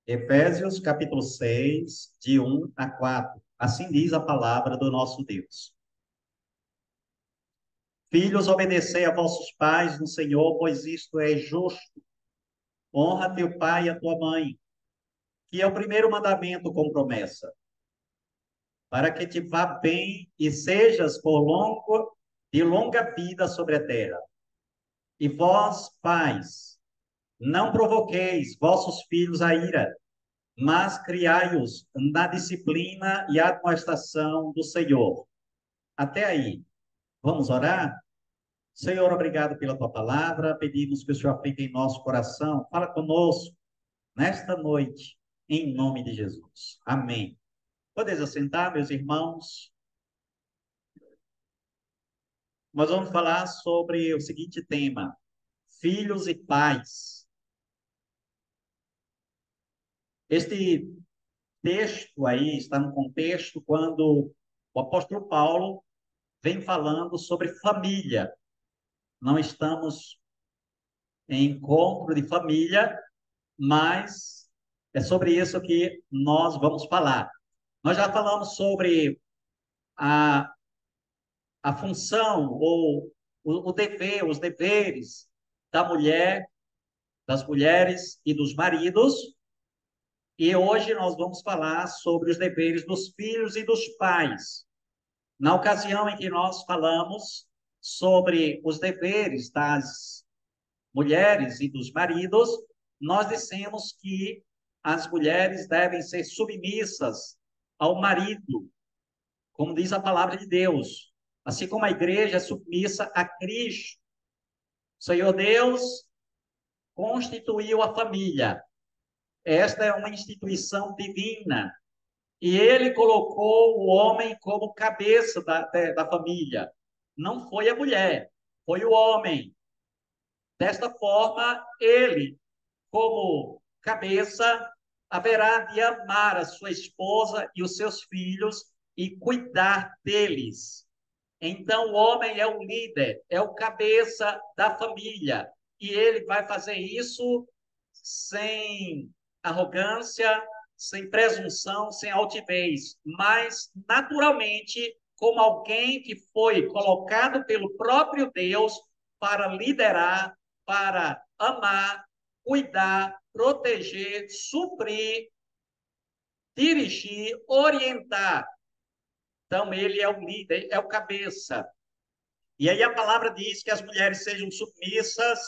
Efésios capítulo 6, de 1 a 4. Assim diz a palavra do nosso Deus. Filhos, obedecei a vossos pais no Senhor, pois isto é justo. Honra teu pai e a tua mãe, que é o primeiro mandamento com promessa, para que te vá bem e sejas de longa vida sobre a terra. E vós, pais, não provoqueis vossos filhos a ira, mas criai-os na disciplina e admoestação do Senhor. Até aí. Vamos orar? Senhor, obrigado pela tua palavra. Pedimos que o Senhor aplique em nosso coração. Fala conosco nesta noite, em nome de Jesus. Amém. Podeis assentar, meus irmãos. Nós vamos falar sobre o seguinte tema: filhos e pais. Este texto aí está no contexto quando o apóstolo Paulo vem falando sobre família. Não estamos em encontro de família, mas é sobre isso que nós vamos falar. Nós já falamos sobre a, a função ou o dever, os deveres da mulher, das mulheres e dos maridos, e hoje nós vamos falar sobre os deveres dos filhos e dos pais. Na ocasião em que nós falamos sobre os deveres das mulheres e dos maridos, nós dissemos que as mulheres devem ser submissas ao marido, como diz a palavra de Deus, assim como a igreja é submissa a Cristo. O Senhor Deus constituiu a família. Esta é uma instituição divina. E ele colocou o homem como cabeça da família. Não foi a mulher, foi o homem. Desta forma, ele, como cabeça, haverá de amar a sua esposa e os seus filhos e cuidar deles. Então, o homem é o líder, é o cabeça da família, e ele vai fazer isso sem arrogância, sem presunção, sem altivez, mas naturalmente como alguém que foi colocado pelo próprio Deus para liderar, para amar, cuidar, proteger, suprir, dirigir, orientar. Então, ele é o líder, é o cabeça. E aí a palavra diz que as mulheres sejam submissas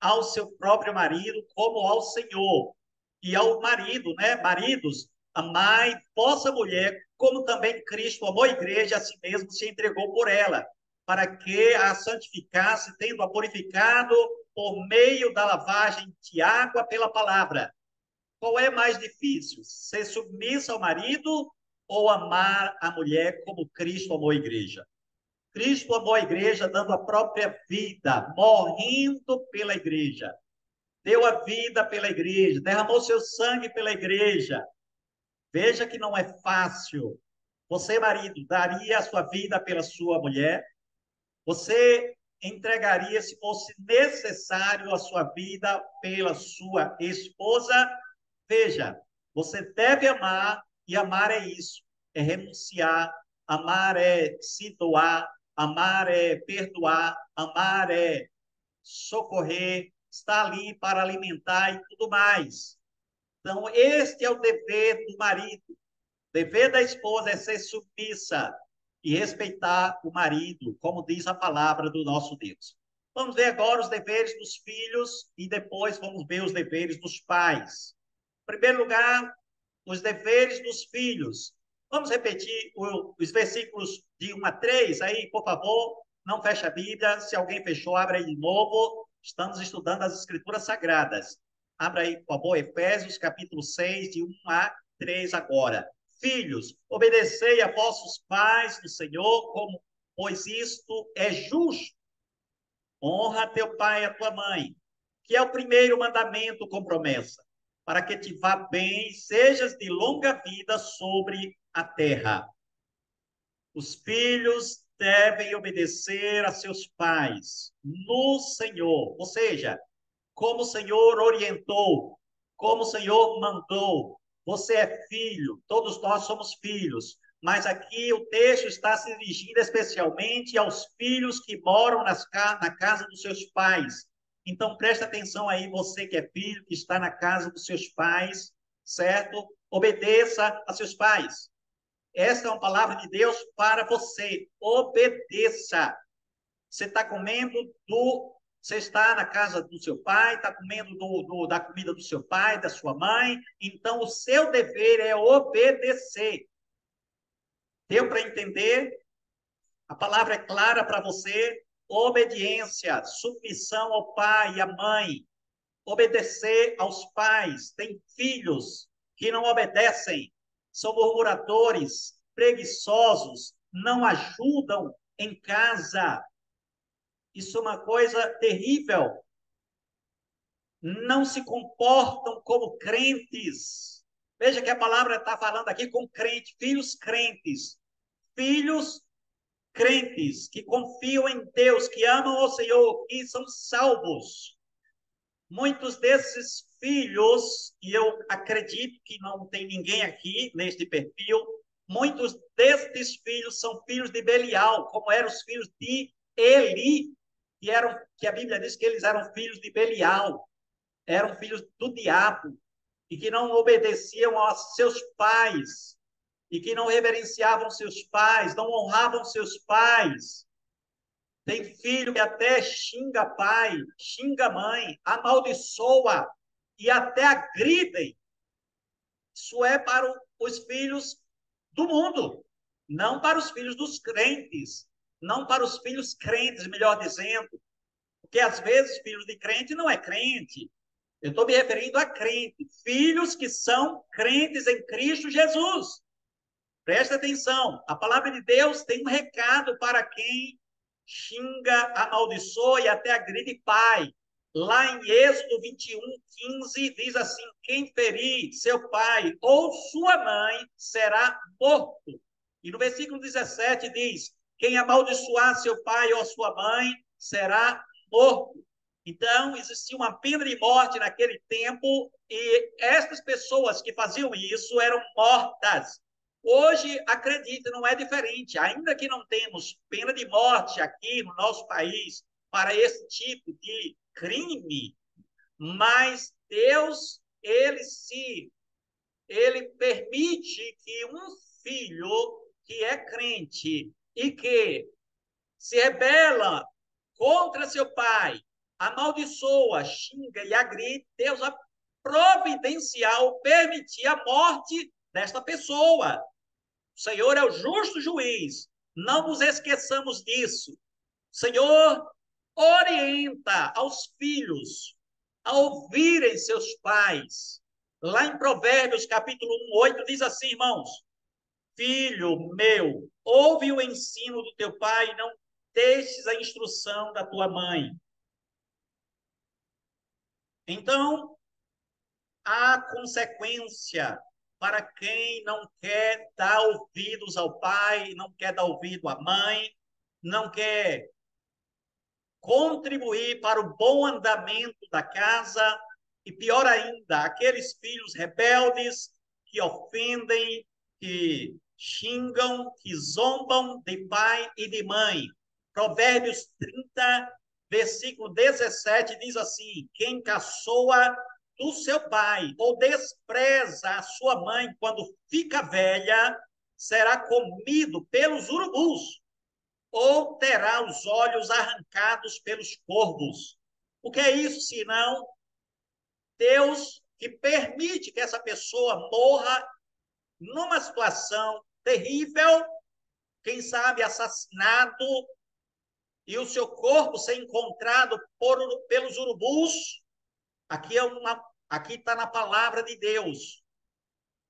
ao seu próprio marido como ao Senhor. E ao marido, né? Maridos, amai vossa mulher, como também Cristo amou a igreja, a si mesmo se entregou por ela, para que a santificasse, tendo-a purificado por meio da lavagem de água pela palavra. Qual é mais difícil? Ser submissa ao marido ou amar a mulher como Cristo amou a igreja? Cristo amou a igreja dando a própria vida, morrendo pela igreja. Deu a vida pela igreja, derramou seu sangue pela igreja. Veja que não é fácil. Você, marido, daria a sua vida pela sua mulher? Você entregaria, se fosse necessário, a sua vida pela sua esposa? Veja, você deve amar, e amar é isso, é renunciar, amar é se doar, amar é perdoar, amar é socorrer, estar ali para alimentar e tudo mais. Então, este é o dever do marido. O dever da esposa é ser submissa e respeitar o marido, como diz a palavra do nosso Deus. Vamos ver agora os deveres dos filhos e depois vamos ver os deveres dos pais. Em primeiro lugar, os deveres dos filhos. Vamos repetir os versículos de 1 a 3 aí, por favor. Não fecha a Bíblia. Se alguém fechou, abre aí de novo. Estamos estudando as Escrituras Sagradas. Abra aí, por favor, Efésios capítulo 6, de 1 a 3 agora. Filhos, obedecei a vossos pais no Senhor, como, pois isto é justo. Honra teu pai e a tua mãe, que é o primeiro mandamento com promessa, para que te vá bem e sejas de longa vida sobre a terra. Os filhos devem obedecer a seus pais no Senhor, ou seja, como o Senhor orientou, como o Senhor mandou. Você é filho, todos nós somos filhos, mas aqui o texto está se dirigindo especialmente aos filhos que moram na casa dos seus pais. Então, presta atenção aí, você que é filho, que está na casa dos seus pais, certo? Obedeça a seus pais. Esta é uma palavra de Deus para você. Obedeça. Você está comendo do. Você está na casa do seu pai, está comendo da comida do seu pai, da sua mãe. Então, o seu dever é obedecer. Deu para entender? A palavra é clara para você. Obediência, submissão ao pai e à mãe. Obedecer aos pais. Tem filhos que não obedecem, são murmuradores, preguiçosos, não ajudam em casa. Isso é uma coisa terrível. Não se comportam como crentes. Veja que a palavra está falando aqui com crente, filhos crentes que confiam em Deus, que amam o Senhor, que são salvos. Muitos desses filhos, e eu acredito que não tem ninguém aqui neste perfil, muitos destes filhos são filhos de Belial, como eram os filhos de Eli, que a Bíblia diz que eles eram filhos de Belial, eram filhos do diabo, e que não obedeciam aos seus pais, e que não reverenciavam seus pais, não honravam seus pais. Tem filho que até xinga pai, xinga mãe, amaldiçoa e até agridem. Isso é para os filhos do mundo, não para os filhos dos crentes, não para os filhos crentes, melhor dizendo, porque às vezes filhos de crente não é crente. Eu estou me referindo a crente, filhos que são crentes em Cristo Jesus. Presta atenção, a palavra de Deus tem um recado para quem xinga, amaldiçoa e até agride pai. Lá em Êxodo 21:15 diz assim: quem ferir seu pai ou sua mãe será morto. E no versículo 17 diz: quem amaldiçoar seu pai ou sua mãe será morto. Então, existia uma pena de morte naquele tempo e estas pessoas que faziam isso eram mortas. Hoje, acredite, não é diferente. Ainda que não temos pena de morte aqui no nosso país para esse tipo de crime, mas Deus, ele permite que um filho que é crente e que se rebela contra seu pai, amaldiçoa, xinga e agride, Deus vai providenciar ou permitir a morte desta pessoa. O Senhor é o justo juiz. Não nos esqueçamos disso. O Senhor orienta aos filhos a ouvirem seus pais. Lá em Provérbios, capítulo 1:8, diz assim, irmãos: filho meu, ouve o ensino do teu pai e não deixes a instrução da tua mãe. Então, há consequência para quem não quer dar ouvidos ao pai, não quer dar ouvido à mãe, não quer contribuir para o bom andamento da casa, e pior ainda, aqueles filhos rebeldes que ofendem, que xingam, que zombam de pai e de mãe. Provérbios 30, versículo 17, diz assim: quem caçoa do seu pai ou despreza a sua mãe quando fica velha, será comido pelos urubus ou terá os olhos arrancados pelos corvos. O que é isso, senão Deus que permite que essa pessoa morra numa situação terrível, quem sabe assassinado, e o seu corpo ser encontrado pelos urubus. Aqui está na palavra de Deus.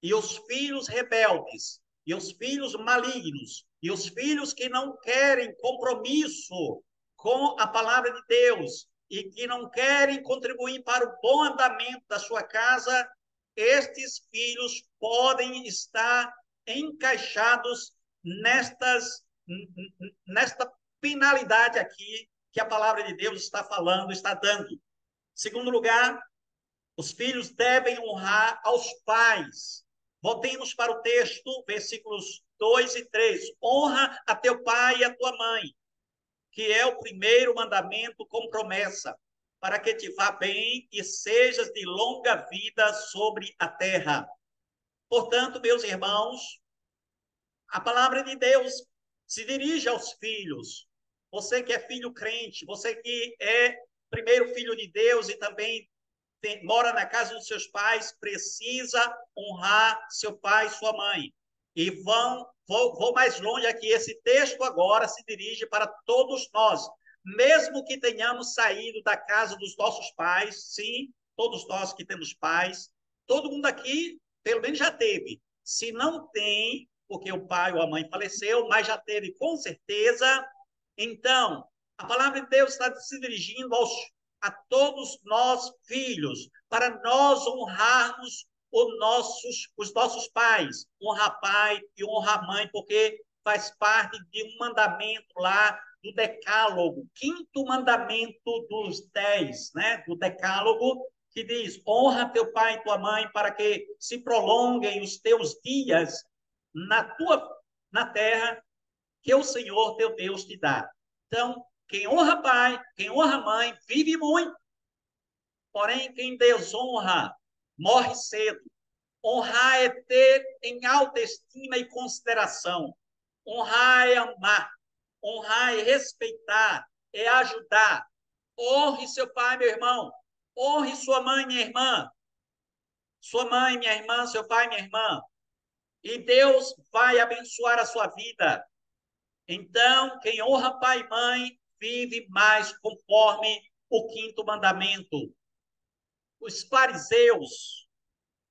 E os filhos rebeldes, e os filhos malignos, e os filhos que não querem compromisso com a palavra de Deus, e que não querem contribuir para o bom andamento da sua casa, estes filhos podem estar encaixados nesta penalidade aqui que a palavra de Deus está falando, está dando. Segundo lugar, Os filhos devem honrar aos pais. Voltemos para o texto, versículos 2 e 3. Honra a teu pai e a tua mãe, que é o primeiro mandamento com promessa, para que te vá bem e sejas de longa vida sobre a terra. Portanto, meus irmãos, a palavra de Deus se dirige aos filhos. Você que é filho crente, você que é primeiro filho de Deus e também mora na casa dos seus pais, precisa honrar seu pai e sua mãe. E vou mais longe aqui. Esse texto agora se dirige para todos nós, mesmo que tenhamos saído da casa dos nossos pais, sim, todos nós que temos pais, todo mundo aqui, pelo menos já teve. Se não tem, porque o pai ou a mãe faleceu, mas já teve com certeza, então, a palavra de Deus está se dirigindo a todos nós, filhos, para nós honrarmos os nossos pais, honrar pai e honrar mãe, porque faz parte de um mandamento lá do Decálogo, quinto mandamento dos 10, né? Do Decálogo, que diz: honra teu pai e tua mãe para que se prolonguem os teus dias na terra que o Senhor teu Deus te dá. Então, quem honra pai, quem honra mãe, vive muito. Porém, quem desonra, morre cedo. Honrar é ter em alta estima e consideração. Honrar é amar. Honrar é respeitar, é ajudar. Honre seu pai, meu irmão. Honre sua mãe, minha irmã. Sua mãe, minha irmã, seu pai, minha irmã. E Deus vai abençoar a sua vida. Então, quem honra pai e mãe vive mais conforme o quinto mandamento. Os fariseus,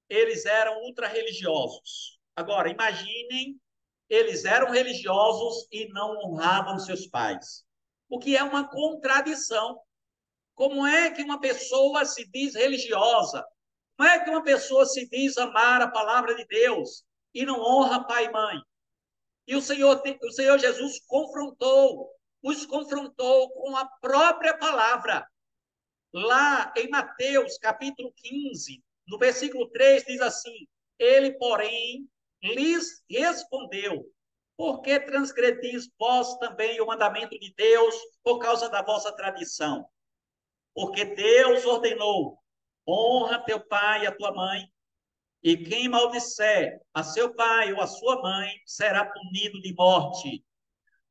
eles eram ultra-religiosos. Agora, imaginem, eles eram religiosos e não honravam seus pais. O que é uma contradição. Como é que uma pessoa se diz religiosa? Como é que uma pessoa se diz amar a palavra de Deus e não honra pai e mãe? E o Senhor Jesus os confrontou com a própria palavra. Lá em Mateus, capítulo 15, no versículo 3, diz assim: ele, porém, lhes respondeu: por que transgredis vós também o mandamento de Deus por causa da vossa tradição? Porque Deus ordenou: honra teu pai e a tua mãe, e quem maldisser a seu pai ou a sua mãe será punido de morte.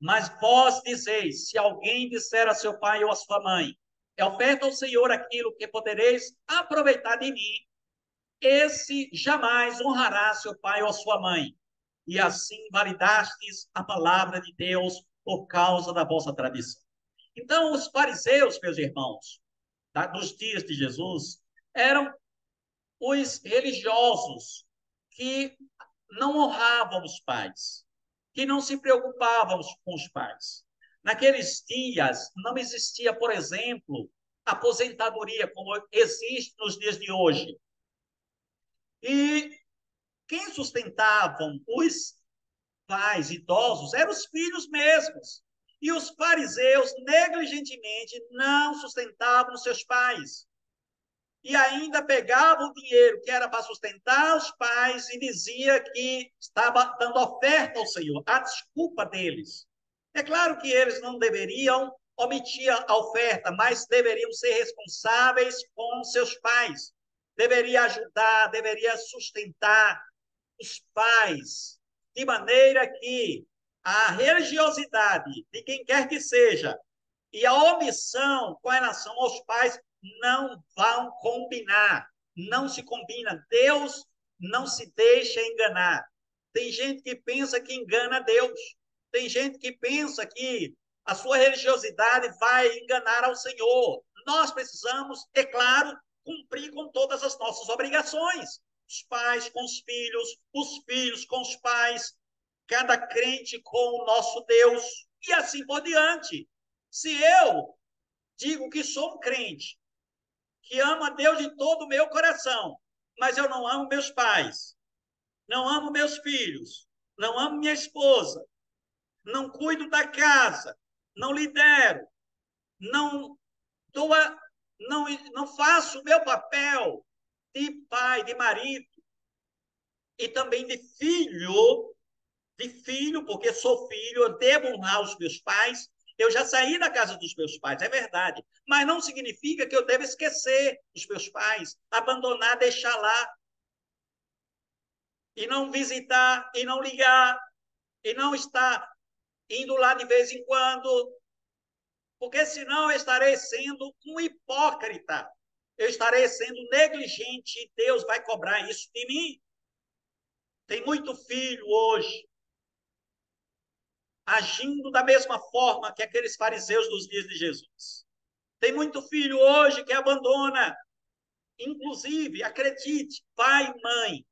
Mas vós dizeis: se alguém disser a seu pai ou a sua mãe, é oferta ao Senhor aquilo que podereis aproveitar de mim, esse jamais honrará seu pai ou a sua mãe. E assim validastes a palavra de Deus por causa da vossa tradição. Então, os fariseus, meus irmãos, dos dias de Jesus, eram os religiosos que não honravam os pais, que não se preocupavam com os pais. Naqueles dias, não existia, por exemplo, aposentadoria como existe nos dias de hoje. E quem sustentavam os pais idosos eram os filhos mesmos. E os fariseus, negligentemente, não sustentavam seus pais. E ainda pegava o dinheiro que era para sustentar os pais e dizia que estava dando oferta ao Senhor, a desculpa deles. É claro que eles não deveriam omitir a oferta, mas deveriam ser responsáveis com seus pais. Deveria ajudar, deveria sustentar os pais, de maneira que a religiosidade de quem quer que seja e a omissão com relação aos pais não vão combinar, não se combina. Deus não se deixa enganar. Tem gente que pensa que engana Deus. Tem gente que pensa que a sua religiosidade vai enganar ao Senhor. Nós precisamos, é claro, cumprir com todas as nossas obrigações. Os pais com os filhos com os pais, cada crente com o nosso Deus, e assim por diante. Se eu digo que sou um crente, que amo a Deus de todo o meu coração, mas eu não amo meus pais, não amo meus filhos, não amo minha esposa, não cuido da casa, não lidero, não, dou a, não faço o meu papel de pai, de marido, e também de filho, porque sou filho, eu devo honrar os meus pais. Eu já saí da casa dos meus pais, é verdade. Mas não significa que eu devo esquecer os meus pais, abandonar, deixar lá, e não visitar, e não ligar, e não estar indo lá de vez em quando, porque senão eu estarei sendo um hipócrita, eu estarei sendo negligente, e Deus vai cobrar isso de mim. Tem muito filho hoje agindo da mesma forma que aqueles fariseus dos dias de Jesus. Tem muito filho hoje que abandona, inclusive, acredite, pai e mãe,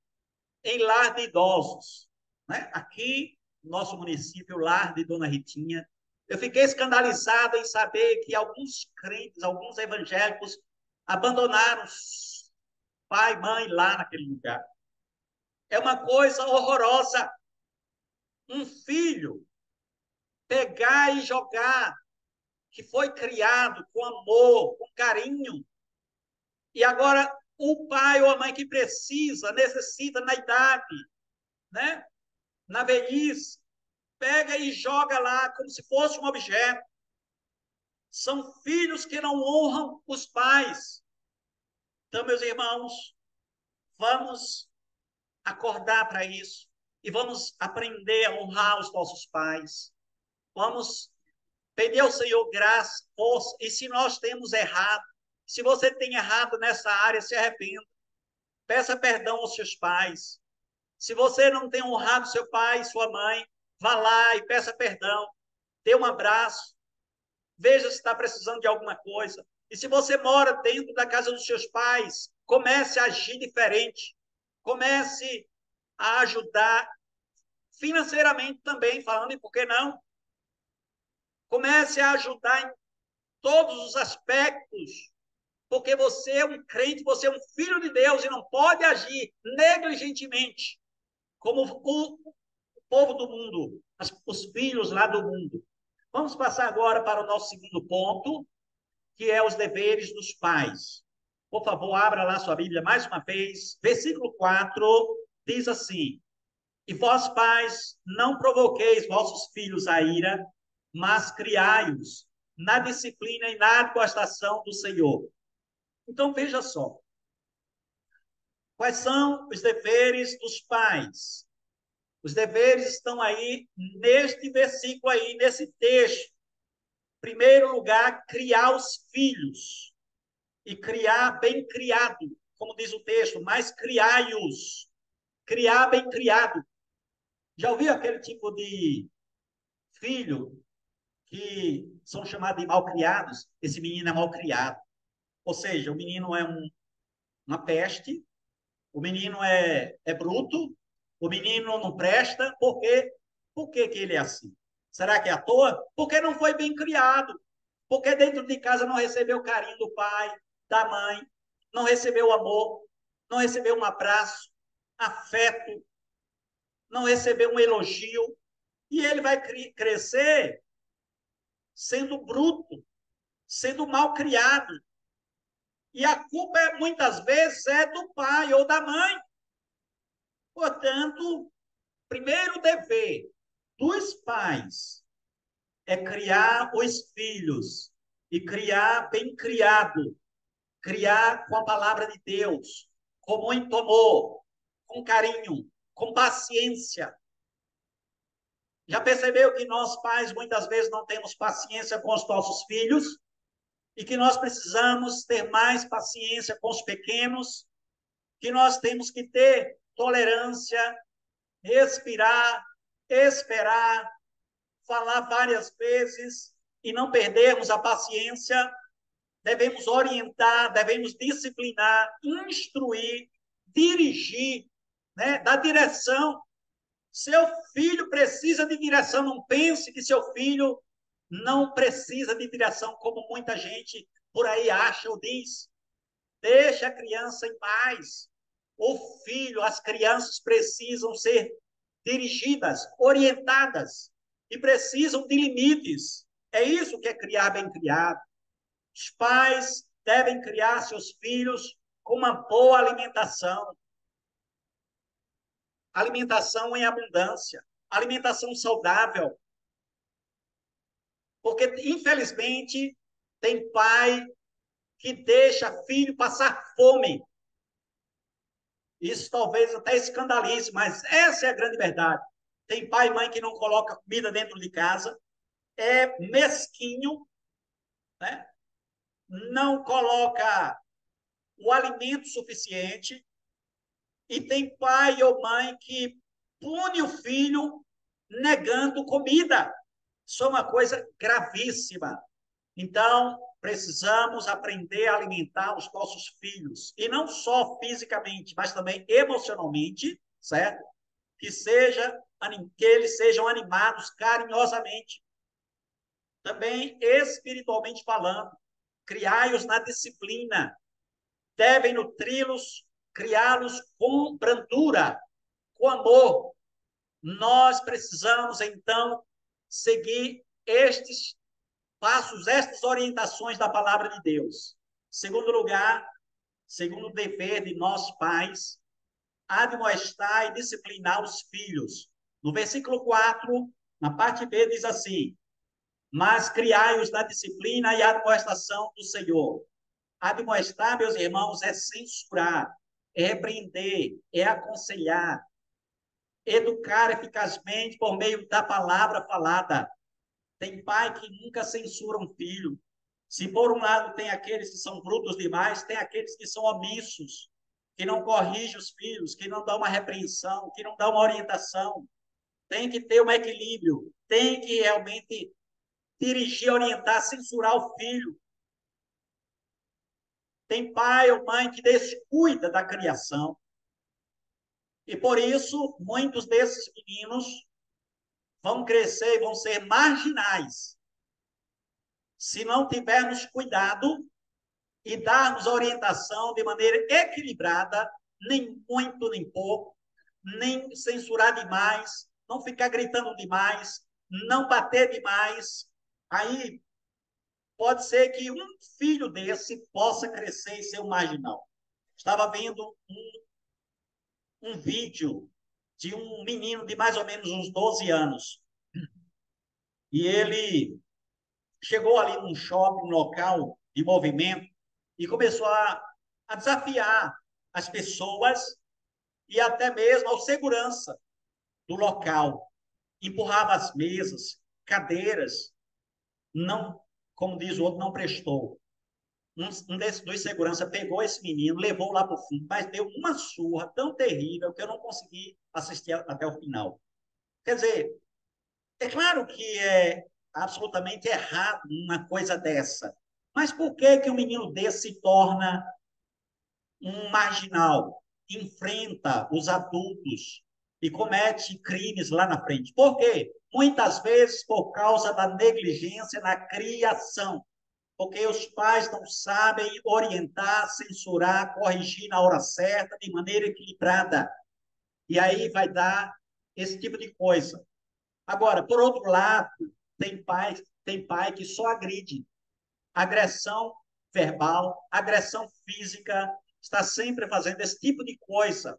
em lar de idosos. Né? Aqui, no nosso município, lar de Dona Ritinha, eu fiquei escandalizado em saber que alguns crentes, alguns evangélicos, abandonaram pai e mãe lá naquele lugar. É uma coisa horrorosa. Um filho pegar e jogar, que foi criado com amor, com carinho, e agora o pai ou a mãe que precisa, necessita na idade, né? Na velhice, pega e joga lá como se fosse um objeto. São filhos que não honram os pais. Então, meus irmãos, vamos acordar para isso e vamos aprender a honrar os nossos pais. Vamos pedir ao Senhor graça, força, e se nós temos errado, se você tem errado nessa área, se arrependa. Peça perdão aos seus pais. Se você não tem honrado seu pai e sua mãe, vá lá e peça perdão. Dê um abraço. Veja se está precisando de alguma coisa. E se você mora dentro da casa dos seus pais, comece a agir diferente. Comece a ajudar financeiramente também, falando em por que não. Comece a ajudar em todos os aspectos, porque você é um crente, você é um filho de Deus e não pode agir negligentemente como o povo do mundo, os filhos lá do mundo. Vamos passar agora para o nosso segundo ponto, que é os deveres dos pais. Por favor, abra lá sua Bíblia mais uma vez. Versículo 4 diz assim: E vós, pais, não provoqueis vossos filhos a ira, mas criai-os na disciplina e na admoestação do Senhor. Então, veja só. Quais são os deveres dos pais? Os deveres estão aí neste versículo aí, nesse texto. Em primeiro lugar, criar os filhos. E criar bem criado, como diz o texto, mas criai-os. Criar bem criado. Já ouviu aquele tipo de filho que são chamados de malcriados? Esse menino é malcriado. Ou seja, o menino é uma peste, o menino é bruto, o menino não presta, por quê? Por que que ele é assim? Será que é à toa? Porque não foi bem criado. Porque dentro de casa não recebeu o carinho do pai, da mãe, não recebeu amor, não recebeu um abraço, afeto, não recebeu um elogio. E ele vai crescer sendo bruto, sendo mal criado. E a culpa, muitas vezes, é do pai ou da mãe. Portanto, primeiro dever dos pais é criar os filhos e criar bem criado, criar com a palavra de Deus, com muito amor, com carinho, com paciência. Já percebeu que nós pais muitas vezes não temos paciência com os nossos filhos e que nós precisamos ter mais paciência com os pequenos, que nós temos que ter tolerância, respirar, esperar, falar várias vezes e não perdermos a paciência. Devemos orientar, devemos disciplinar, instruir, dirigir, né? Dar direção. Seu filho precisa de direção. Não pense que seu filho não precisa de direção, como muita gente por aí acha ou diz. Deixa a criança em paz. O filho, as crianças precisam ser dirigidas, orientadas e precisam de limites. É isso que é criar bem criado. Os pais devem criar seus filhos com uma boa alimentação em abundância, alimentação saudável, porque, infelizmente, tem pai que deixa filho passar fome. Isso talvez até escandalize, mas essa é a grande verdade. Tem pai e mãe que não coloca comida dentro de casa, é mesquinho, né? Não coloca o alimento suficiente, e tem pai ou mãe que pune o filho negando comida. Isso é uma coisa gravíssima. Então, precisamos aprender a alimentar os nossos filhos, e não só fisicamente, mas também emocionalmente, certo? Que eles sejam animados carinhosamente. Também espiritualmente falando, criai-os na disciplina, devem nutri-los, criá-los com brandura, com amor. Nós precisamos, então, seguir estes passos, estas orientações da palavra de Deus. Segundo lugar, segundo o dever de nós pais, admoestar e disciplinar os filhos. No versículo 4, na parte B, diz assim: mas criai-os na disciplina e admoestação do Senhor. Admoestar, meus irmãos, é censurar, é repreender, é aconselhar, educar eficazmente por meio da palavra falada. Tem pai que nunca censura um filho. Se por um lado tem aqueles que são brutos demais, tem aqueles que são omissos, que não corrigem os filhos, que não dão uma repreensão, que não dão uma orientação. Tem que ter um equilíbrio, tem que realmente dirigir, orientar, censurar o filho. Tem pai ou mãe que descuida da criação. E por isso, muitos desses meninos vão crescer e vão ser marginais. Se não tivermos cuidado e darmos orientação de maneira equilibrada, nem muito nem pouco, nem censurar demais, não ficar gritando demais, não bater demais, aí pode ser que um filho desse possa crescer e ser um marginal. Estava vendo um vídeo de um menino de mais ou menos uns 12 anos. E ele chegou ali num shopping, um local de movimento, e começou a desafiar as pessoas e até mesmo a segurança do local. Empurrava as mesas, cadeiras, não, como diz o outro, não prestou. Um desses dois segurança pegou esse menino, levou lá para o fundo, mas deu uma surra tão terrível que eu não consegui assistir até o final. Quer dizer, é claro que é absolutamente errado uma coisa dessa, mas por que que um menino desse se torna um marginal, enfrenta os adultos e comete crimes lá na frente? Por quê? Muitas vezes por causa da negligência na criação, porque os pais não sabem orientar, censurar, corrigir na hora certa, de maneira equilibrada. E aí vai dar esse tipo de coisa. Agora, por outro lado, tem pai que só agride. Agressão verbal, agressão física, está sempre fazendo esse tipo de coisa.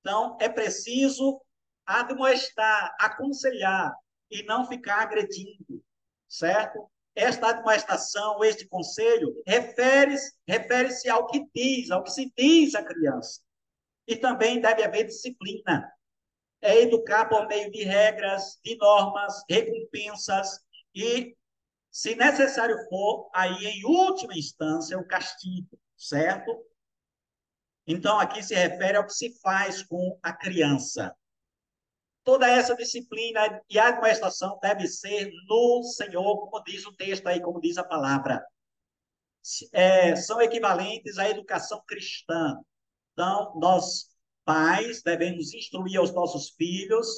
Então, é preciso admoestar, aconselhar e não ficar agredindo, certo? Esta admoestação, este conselho, refere-se ao que diz, ao que se diz à criança. E também deve haver disciplina. É educar por meio de regras, de normas, recompensas e, se necessário for, aí, em última instância, o castigo, certo? Então, aqui se refere ao que se faz com a criança. Toda essa disciplina e admoestação deve ser no Senhor, como diz o texto aí, como diz a palavra. São equivalentes à educação cristã. Então, nós, pais, devemos instruir os nossos filhos,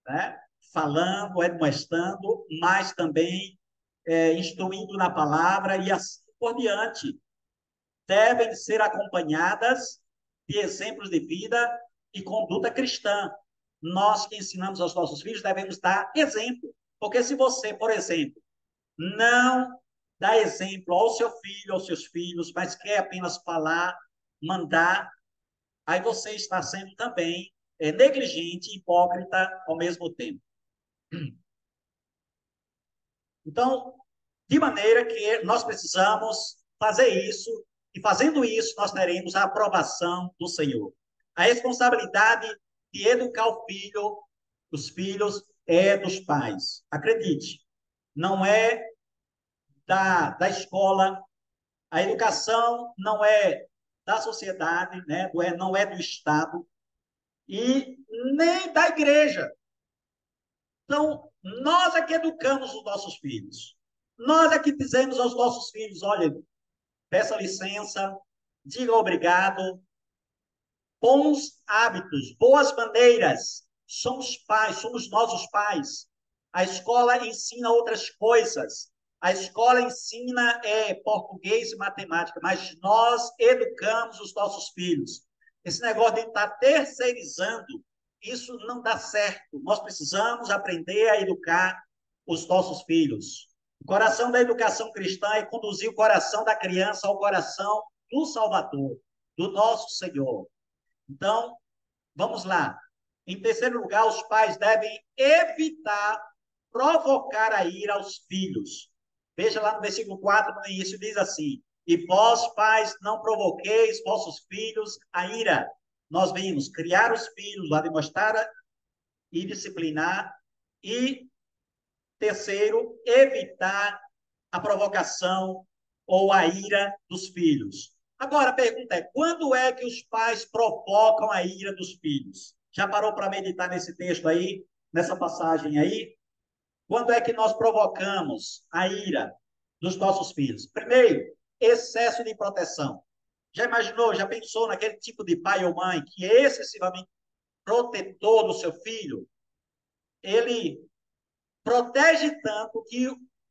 né? Falando, admoestando, mas também instruindo na palavra e assim por diante. Devem ser acompanhadas de exemplos de vida e conduta cristã. Nós que ensinamos aos nossos filhos devemos dar exemplo. Porque se você, por exemplo, não dá exemplo ao seu filho, aos seus filhos, mas quer apenas falar, mandar, aí você está sendo também negligente e hipócrita ao mesmo tempo. Então, de maneira que nós precisamos fazer isso, e fazendo isso, nós teremos a aprovação do Senhor. A responsabilidade de educar o filho, os filhos, é dos pais. Acredite, não é da escola, a educação não é da sociedade, né? Não é do Estado e nem da igreja. Então, nós é que educamos os nossos filhos. Nós é que dizemos aos nossos filhos: olha, peça licença, diga obrigado, bons hábitos, boas maneiras. Somos pais, somos nós os pais. A escola ensina outras coisas. A escola ensina português e matemática, mas nós educamos os nossos filhos. Esse negócio de estar terceirizando, isso não dá certo. Nós precisamos aprender a educar os nossos filhos. O coração da educação cristã é conduzir o coração da criança ao coração do Salvador, do nosso Senhor. Então, vamos lá. Em terceiro lugar, os pais devem evitar provocar a ira aos filhos. Veja lá no versículo 4, no início, diz assim: e vós, pais, não provoqueis vossos filhos a ira. Nós vimos criar os filhos, demonstrar e disciplinar. E terceiro, evitar a provocação ou a ira dos filhos. Agora, a pergunta é: quando é que os pais provocam a ira dos filhos? Já parou para meditar nesse texto aí, nessa passagem aí? Quando é que nós provocamos a ira dos nossos filhos? Primeiro, excesso de proteção. Já imaginou, já pensou naquele tipo de pai ou mãe que é excessivamente protetor do seu filho? Ele protege tanto que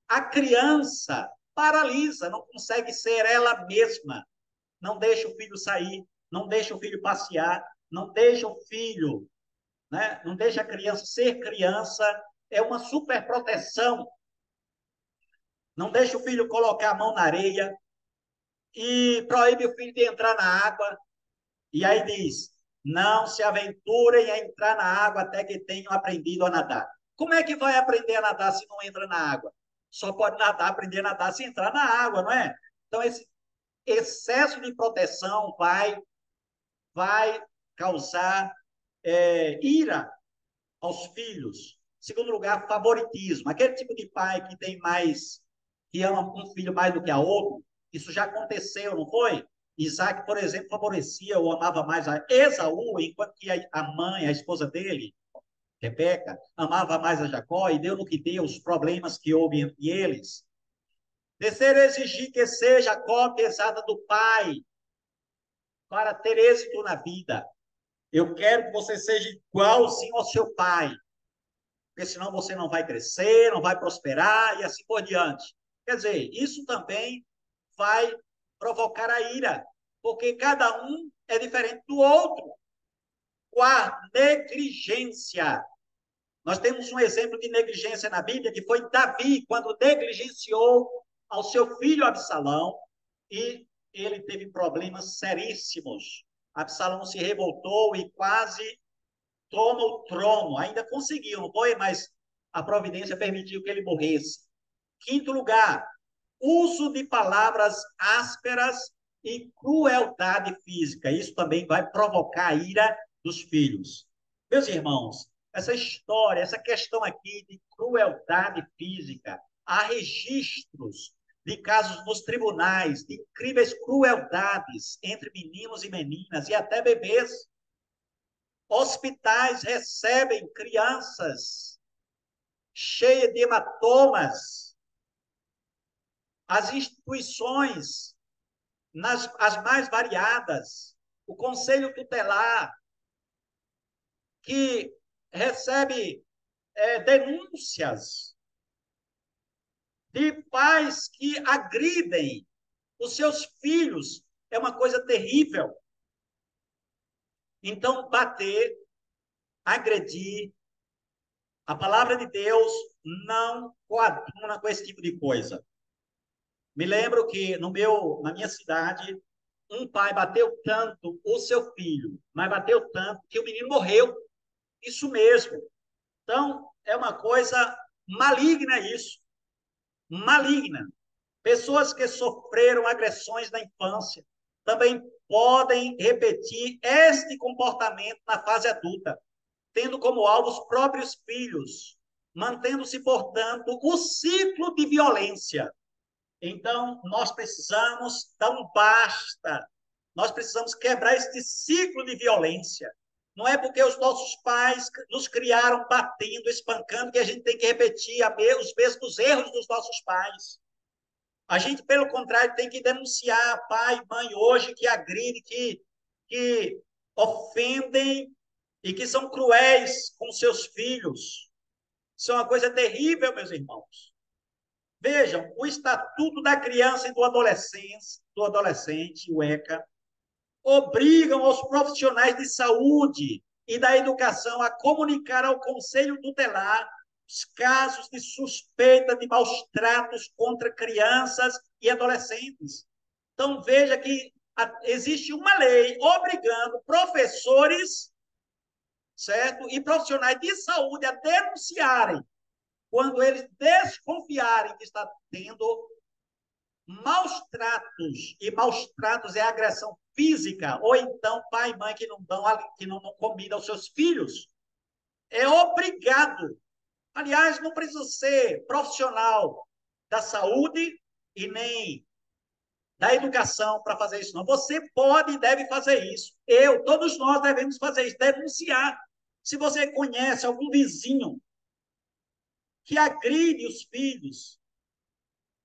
a criança paralisa, não consegue ser ela mesma, não deixa o filho sair, não deixa o filho passear, não deixa o filho, né? Não deixa a criança ser criança, é uma super proteção, não deixa o filho colocar a mão na areia e proíbe o filho de entrar na água, e aí diz: não se aventurem a entrar na água até que tenham aprendido a nadar. Como é que vai aprender a nadar se não entra na água? Só pode nadar, aprender a nadar se entrar na água, não é? Então, esse excesso de proteção vai causar ira aos filhos. Segundo lugar, favoritismo. Aquele tipo de pai que tem mais, que ama um filho mais do que a outro, isso já aconteceu, não foi? Isaac, por exemplo, favorecia ou amava mais a Esaú, enquanto que a mãe, a esposa dele, Rebeca, amava mais a Jacó, e deu no que deu os problemas que houve entre eles. Terceiro, exigir que seja a cópia exata do pai para ter êxito na vida. Eu quero que você seja igualzinho ao seu pai, porque senão você não vai crescer, não vai prosperar e assim por diante. Quer dizer, isso também vai provocar a ira, porque cada um é diferente do outro. Quarto, negligência. Nós temos um exemplo de negligência na Bíblia, que foi Davi, quando negligenciou ao seu filho Absalão, e ele teve problemas seríssimos. Absalão se revoltou e quase toma o trono. Ainda conseguiu, não foi? Mas a providência permitiu que ele morresse. Quinto lugar, uso de palavras ásperas e crueldade física. Isso também vai provocar a ira dos filhos. Meus irmãos, essa história, essa questão aqui de crueldade física, há registros de casos nos tribunais de incríveis crueldades entre meninos e meninas e até bebês. Hospitais recebem crianças cheias de hematomas. As instituições, as mais variadas, o Conselho Tutelar, que recebe denúncias de pais que agridem os seus filhos, é uma coisa terrível. Então, bater, agredir, a palavra de Deus não coaduna com esse tipo de coisa. Me lembro que na minha cidade, um pai bateu tanto o seu filho, mas bateu tanto que o menino morreu. Isso mesmo. Então, é uma coisa maligna isso. Maligna. Pessoas que sofreram agressões na infância também podem repetir este comportamento na fase adulta, tendo como alvo os próprios filhos, mantendo-se, portanto, o ciclo de violência. Então, nós precisamos dar um basta. Nós precisamos quebrar este ciclo de violência. Não é porque os nossos pais nos criaram batendo, espancando, que a gente tem que repetir os mesmos erros dos nossos pais. A gente, pelo contrário, tem que denunciar pai e mãe hoje que agridem, que ofendem e que são cruéis com seus filhos. Isso é uma coisa terrível, meus irmãos. Vejam, o Estatuto da Criança e do Adolescente, o ECA, obrigam os profissionais de saúde e da educação a comunicar ao Conselho Tutelar os casos de suspeita de maus tratos contra crianças e adolescentes. Então, veja que existe uma lei obrigando professores, certo? E profissionais de saúde a denunciarem quando eles desconfiarem que está tendo maus tratos, e maus tratos é agressão física, ou então pai e mãe que não dão comida aos seus filhos, é obrigado. Aliás, não precisa ser profissional da saúde e nem da educação para fazer isso, não. Você pode e deve fazer isso. Todos nós devemos fazer isso, denunciar. Se você conhece algum vizinho que agride os filhos,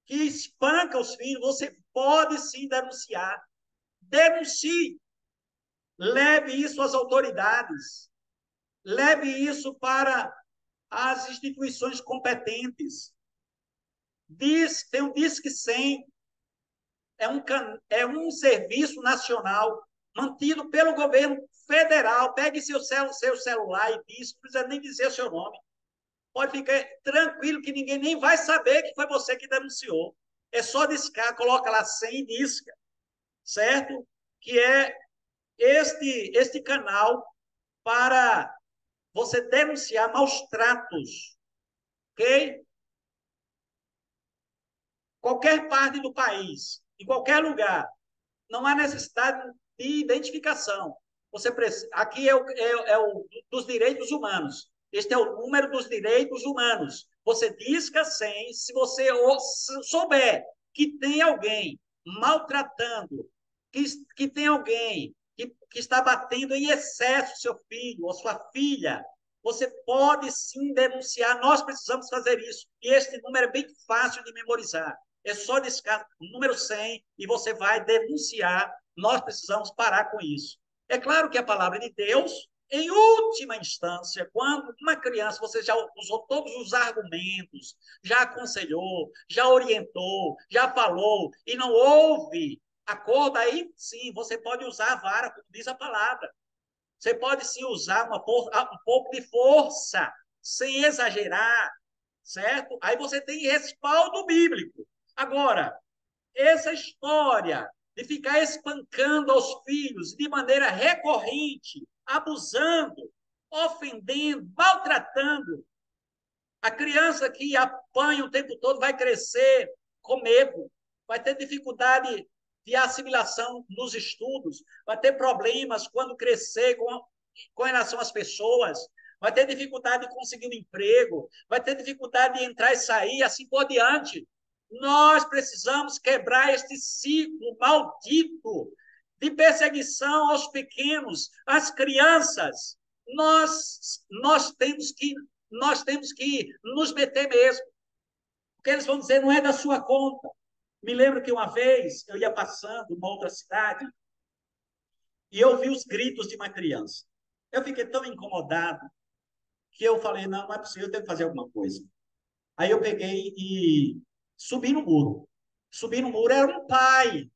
que espanca os filhos, você pode sim denunciar. Denuncie. Leve isso às autoridades. Leve isso para as instituições competentes. Tem um Disque 100, é um serviço nacional mantido pelo governo federal. Pegue seu celular e diz, não precisa nem dizer o seu nome. Pode ficar tranquilo que ninguém nem vai saber que foi você que denunciou. É só discar, coloca lá 100 e disca, certo? Que é este canal para você denunciar maus tratos, ok? Qualquer parte do país, em qualquer lugar, não há necessidade de identificação. Aqui é o dos direitos humanos. Este é o número dos direitos humanos. Você disca 100 se você souber que tem alguém maltratando, que tem alguém que está batendo em excesso seu filho ou sua filha. Você pode sim denunciar. Nós precisamos fazer isso. E este número é bem fácil de memorizar. É só discar o número 100 e você vai denunciar. Nós precisamos parar com isso. É claro que a palavra de Deus, em última instância, quando uma criança, você já usou todos os argumentos, já aconselhou, já orientou, já falou, e não houve acordo, aí sim, você pode usar a vara, como diz a palavra. Você pode sim usar um pouco de força, sem exagerar, certo? Aí você tem respaldo bíblico. Agora, essa história de ficar espancando aos filhos de maneira recorrente, abusando, ofendendo, maltratando, a criança que apanha o tempo todo vai crescer com medo, vai ter dificuldade de assimilação nos estudos, vai ter problemas quando crescer com relação às pessoas, vai ter dificuldade de conseguir um emprego, vai ter dificuldade de entrar e sair, assim por diante. Nós precisamos quebrar este ciclo maldito de perseguição aos pequenos, às crianças. Nós temos que nos meter mesmo, porque eles vão dizer não é da sua conta. Me lembro que uma vez eu ia passando numa outra cidade e eu vi os gritos de uma criança. Eu fiquei tão incomodado que eu falei, não, não é possível, eu tenho que fazer alguma coisa. Aí eu peguei e subi no muro. Subi no muro, era um pai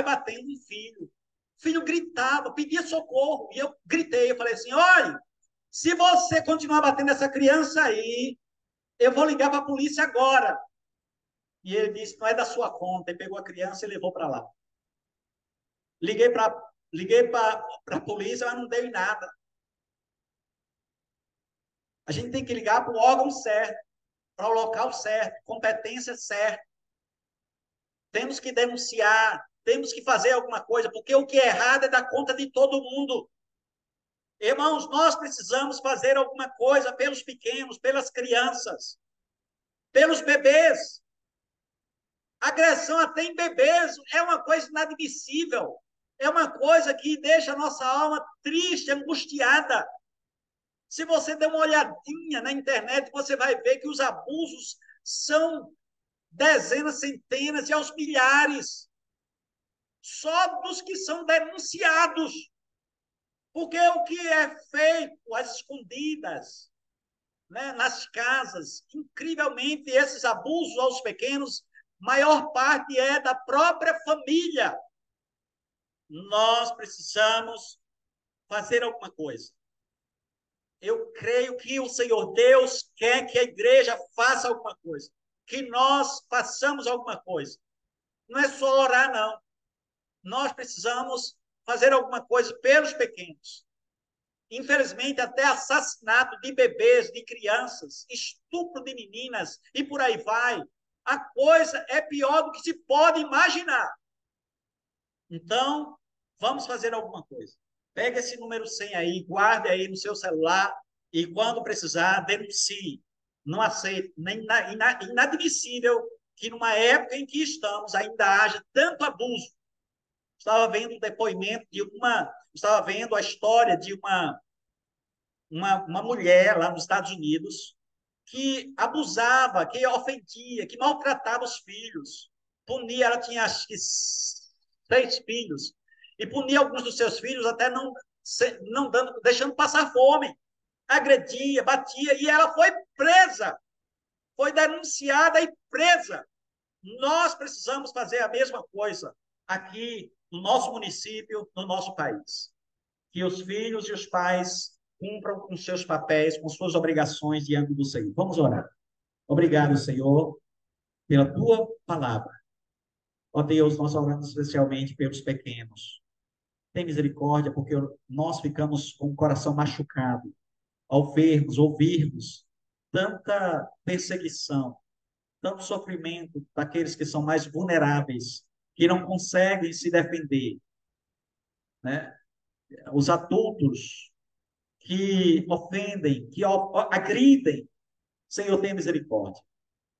batendo um filho. O filho gritava, pedia socorro. E eu gritei, eu falei assim, olha, se você continuar batendo essa criança aí, eu vou ligar para a polícia agora. E ele disse, não é da sua conta. Ele pegou a criança e levou para lá. Liguei para a polícia, mas não deu em nada. A gente tem que ligar para o órgão certo, para o local certo, competência certa. Temos que denunciar, temos que fazer alguma coisa, porque o que é errado é dar conta de todo mundo. Irmãos, nós precisamos fazer alguma coisa pelos pequenos, pelas crianças, pelos bebês. Agressão até em bebês é uma coisa inadmissível. É uma coisa que deixa a nossa alma triste, angustiada. Se você der uma olhadinha na internet, você vai ver que os abusos são dezenas, centenas e aos milhares. Só dos que são denunciados. Porque o que é feito às escondidas, né, nas casas, incrivelmente, esses abusos aos pequenos, maior parte é da própria família. Nós precisamos fazer alguma coisa. Eu creio que o Senhor Deus quer que a igreja faça alguma coisa, que nós façamos alguma coisa. Não é só orar, não. Nós precisamos fazer alguma coisa pelos pequenos. Infelizmente, até assassinato de bebês, de crianças, estupro de meninas e por aí vai. A coisa é pior do que se pode imaginar. Então, vamos fazer alguma coisa. Pega esse número 100 aí, guarde aí no seu celular e, quando precisar, denuncie. Não aceito, inadmissível que numa época em que estamos ainda haja tanto abuso. Estava vendo o depoimento estava vendo a história de uma mulher lá nos Estados Unidos que abusava, que ofendia, que maltratava os filhos. Punia, ela tinha acho que 6 filhos, e punia alguns dos seus filhos até não dando, deixando passar fome. Agredia, batia, e ela foi presa, foi denunciada e presa. Nós precisamos fazer a mesma coisa aqui no nosso município, no nosso país. Que os filhos e os pais cumpram com seus papéis, com suas obrigações diante do Senhor. Vamos orar. Obrigado, Senhor, pela tua palavra. Ó Deus, nós oramos especialmente pelos pequenos. Tem misericórdia, porque nós ficamos com o coração machucado ao ouvirmos tanta perseguição, tanto sofrimento daqueles que são mais vulneráveis, que não conseguem se defender, né? Os adultos que ofendem, que agridem. Senhor, tenha misericórdia.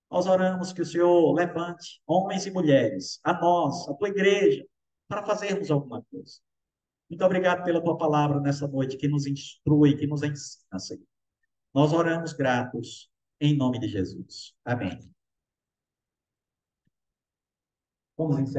Nós oramos que o Senhor levante homens e mulheres, a nós, a tua igreja, para fazermos alguma coisa. Muito obrigado pela tua palavra nessa noite, que nos instrui, que nos ensina, Senhor. Nós oramos gratos, em nome de Jesus. Amém. Vamos encerrar.